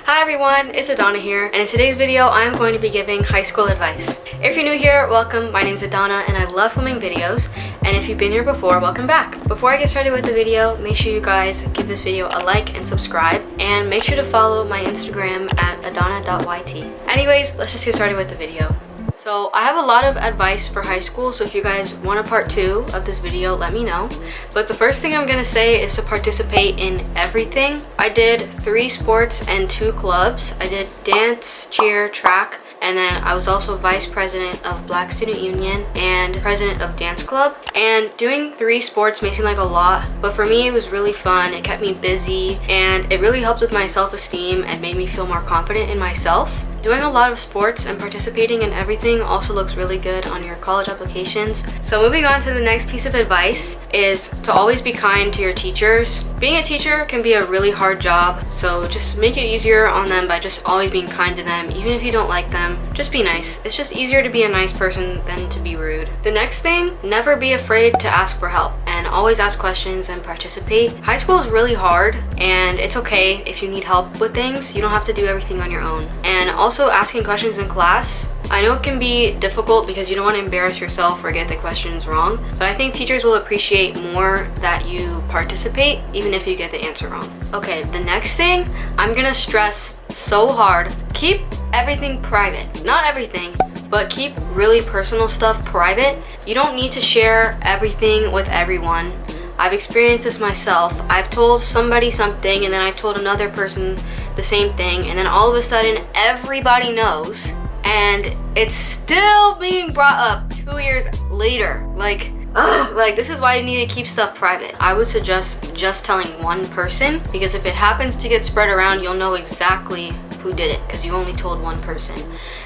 Hi everyone, it's Adonna here, and in today's video I'm going to be giving high school advice. If you're new here, welcome. My name's Adonna and I love filming videos, and if you've been here before, welcome back. Before I get started with the video, make sure you guys give this video a like and subscribe, and make sure to follow my Instagram at adonna.yt. Anyways, let's just get started with the video. So I have a lot of advice for high school, so if you guys want a part 2 of this video, let me know. But the first thing I'm gonna say is to participate in everything. I did 3 sports and 2 clubs. I did dance, cheer, track, and then I was also vice president of Black Student Union and president of dance club. And doing 3 sports may seem like a lot, but for me it was really fun. It kept me busy and it really helped with my self-esteem and made me feel more confident in myself. Doing a lot of sports and participating in everything also looks really good on your college applications. So moving on to the next piece of advice is to always be kind to your teachers. Being a teacher can be a really hard job, so just make it easier on them by just always being kind to them. Even if you don't like them, just be nice. It's just easier to be a nice person than to be rude. The next thing, never be afraid to ask for help and always ask questions and participate. High school is really hard and it's okay if you need help with things. You don't have to do everything on your own. And also asking questions in class, I know it can be difficult because you don't want to embarrass yourself or get the questions wrong, but I think teachers will appreciate more that you participate even if you get the answer wrong. Okay, the next thing, I'm gonna stress so hard, keep everything private. Not everything, but keep really personal stuff private. You don't need to share everything with everyone. I've experienced this myself. I've told somebody something and then I told another person the same thing, and then all of a sudden everybody knows and it's still being brought up 2 years later. Like this is why you need to keep stuff private. I would suggest just telling one person, because if it happens to get spread around, you'll know exactly who did it because you only told one person.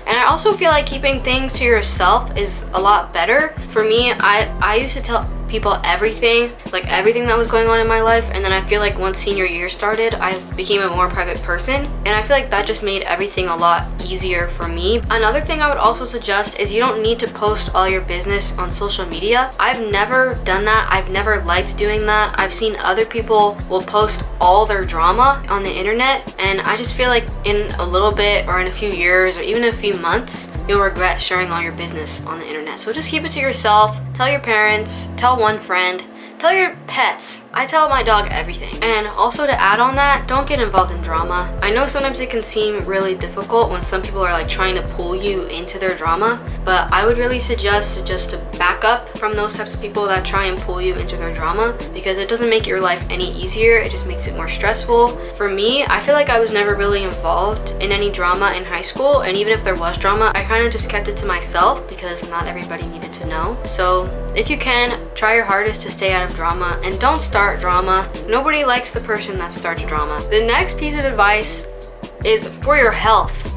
And I also feel like keeping things to yourself is a lot better. For me, I used to tell people everything that was going on in my life, and then I feel like once senior year started, I became a more private person, and I feel like that just made everything a lot easier for me. Another thing I would also suggest is you don't need to post all your business on social media. I've never done that. I've never liked doing that. I've seen other people will post all their drama on the internet, and I just feel like in a little bit or in a few years or even a few months, you'll regret sharing all your business on the internet. So just keep it to yourself. Tell your parents, tell one friend, tell your pets. I tell my dog everything. And also to add on that, don't get involved in drama. I know sometimes it can seem really difficult when some people are like trying to pull you into their drama, but I would really suggest just to back up from those types of people that try and pull you into their drama, because it doesn't make your life any easier. It just makes it more stressful. For me, I feel like I was never really involved in any drama in high school, and even if there was drama, I kind of just kept it to myself because not everybody needed to know. So if you can, try your hardest to stay out of drama and don't start drama. Nobody likes the person that starts drama. The next piece of advice is for your health.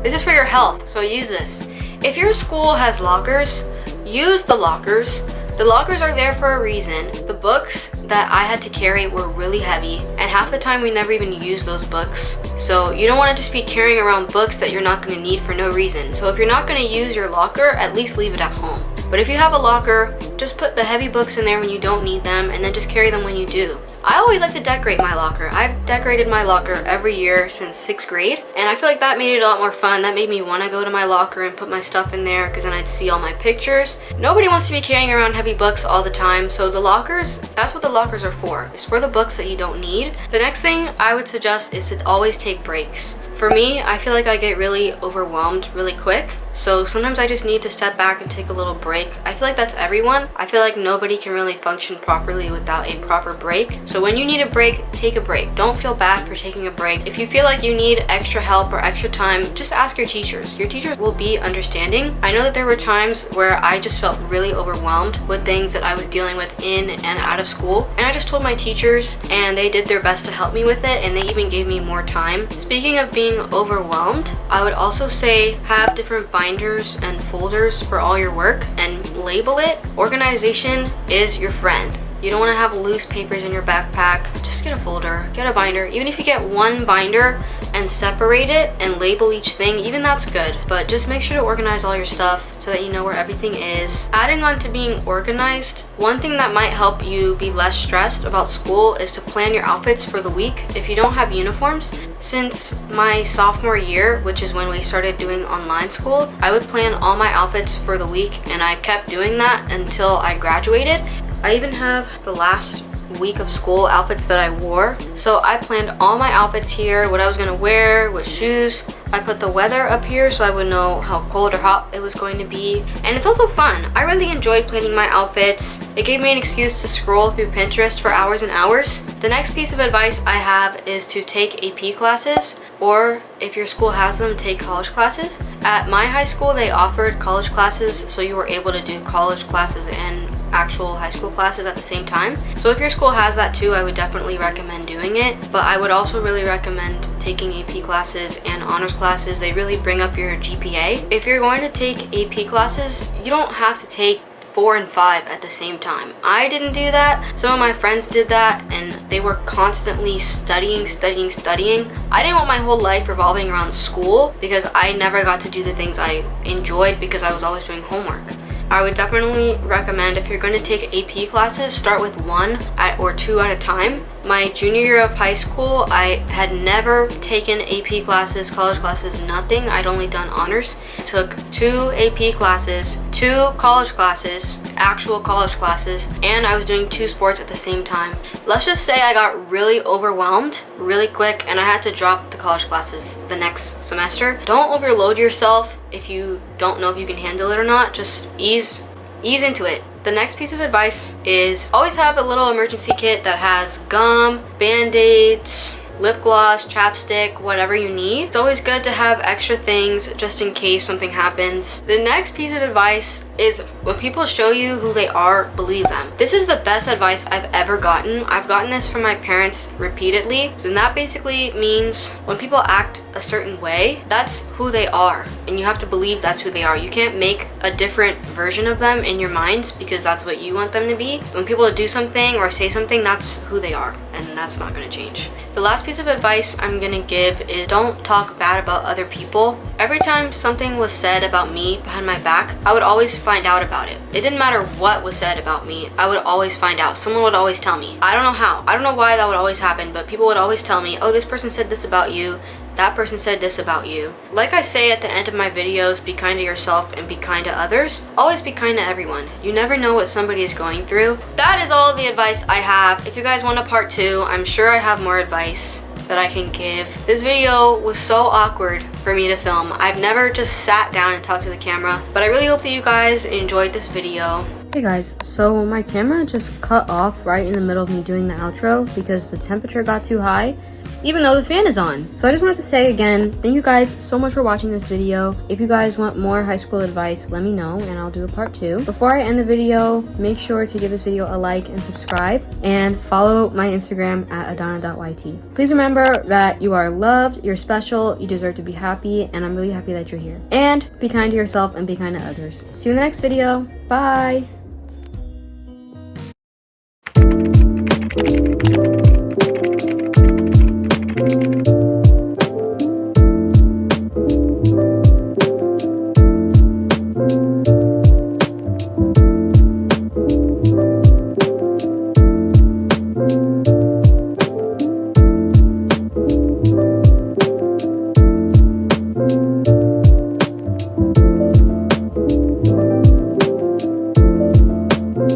This is for your health, so use this. If your school has lockers, use the lockers. The lockers are there for a reason. The books that I had to carry were really heavy, and half the time we never even use those books. So you don't want to just be carrying around books that you're not going to need for no reason. So if you're not going to use your locker, at least leave it at home. But if you have a locker, just put the heavy books in there when you don't need them, and then just carry them when you do. I always like to decorate my locker. I've decorated my locker every year since 6th grade, and I feel like that made it a lot more fun. That made me want to go to my locker and put my stuff in there, because then I'd see all my pictures. Nobody wants to be carrying around heavy books all the time, so the lockers, that's what the lockers are for. It's for the books that you don't need. The next thing I would suggest is to always take breaks. For me, I feel like I get really overwhelmed really quick, so sometimes I just need to step back and take a little break. I feel like that's everyone. I feel like nobody can really function properly without a proper break. So when you need a break, take a break. Don't feel bad for taking a break. If you feel like you need extra help or extra time, just ask your teachers. Your teachers will be understanding. I know that there were times where I just felt really overwhelmed with things that I was dealing with in and out of school, and I just told my teachers and they did their best to help me with it, and they even gave me more time. Speaking of being overwhelmed, I would also say have different binders and folders for all your work and label it. Organization is your friend. You don't want to have loose papers in your backpack. Just get a folder, get a binder. Even if you get one binder, and separate it and label each thing, even that's good. But just make sure to organize all your stuff so that you know where everything is. Adding on to being organized, one thing that might help you be less stressed about school is to plan your outfits for the week if you don't have uniforms. Since my sophomore year, which is when we started doing online school, I would plan all my outfits for the week, and I kept doing that until I graduated. I even have the last week of school outfits that I wore. So I planned all my outfits here, what I was gonna wear, what shoes. I put the weather up here so I would know how cold or hot it was going to be. And it's also fun. I really enjoyed planning my outfits. It gave me an excuse to scroll through Pinterest for hours and hours. The next piece of advice I have is to take AP classes, or if your school has them, take college classes. At my high school, they offered college classes, so you were able to do college classes and actual high school classes at the same time. So if your school has that too, I would definitely recommend doing it. But I would also really recommend taking AP classes and honors classes. They really bring up your GPA. If you're going to take AP classes, you don't have to take 4 and 5 at the same time. I didn't do that. Some of my friends did that, and they were constantly studying. I didn't want my whole life revolving around school because I never got to do the things I enjoyed because I was always doing homework. I would definitely recommend, if you're going to take AP classes, start with 1 or 2 at a time. My junior year of high school, I had never taken AP classes, college classes, nothing. I'd only done honors. Took 2 AP classes, 2 college classes, actual college classes, and I was doing 2 sports at the same time. Let's just say I got really overwhelmed really quick and I had to drop the college classes the next semester. Don't overload yourself if you don't know if you can handle it or not. Just ease into it. The next piece of advice is always have a little emergency kit that has gum, band-aids, lip gloss, chapstick, whatever you need. It's always good to have extra things just in case something happens. The next piece of advice is when people show you who they are, believe them. This is the best advice I've ever gotten. I've gotten this from my parents repeatedly. So that basically means when people act a certain way, that's who they are. And you have to believe that's who they are. You can't make a different version of them in your minds because that's what you want them to be. When people do something or say something, that's who they are. And that's not going to change. The last piece of advice I'm going to give is don't talk bad about other people. Every time something was said about me behind my back, I would always find out about it. It didn't matter what was said about me, I would always find out. Someone would always tell me. I don't know how. I don't know why that would always happen, but people would always tell me, oh, this person said this about you. That person said this about you. Like I say at the end of my videos, be kind to yourself and be kind to others. Always be kind to everyone. You never know what somebody is going through. That is all the advice I have. If you guys want a part 2, I'm sure I have more advice that I can give. This video was so awkward for me to film. I've never just sat down and talked to the camera, but I really hope that you guys enjoyed this video. Hey guys, so my camera just cut off right in the middle of me doing the outro because the temperature got too high, even though the fan is on. So I just wanted to say again, thank you guys so much for watching this video. If you guys want more high school advice, let me know and I'll do a part 2. Before I end the video, make sure to give this video a like and subscribe, and follow my Instagram at adonna.yt. Please remember that you are loved, you're special, you deserve to be happy, and I'm really happy that you're here. And be kind to yourself and be kind to others. See you in the next video. Bye!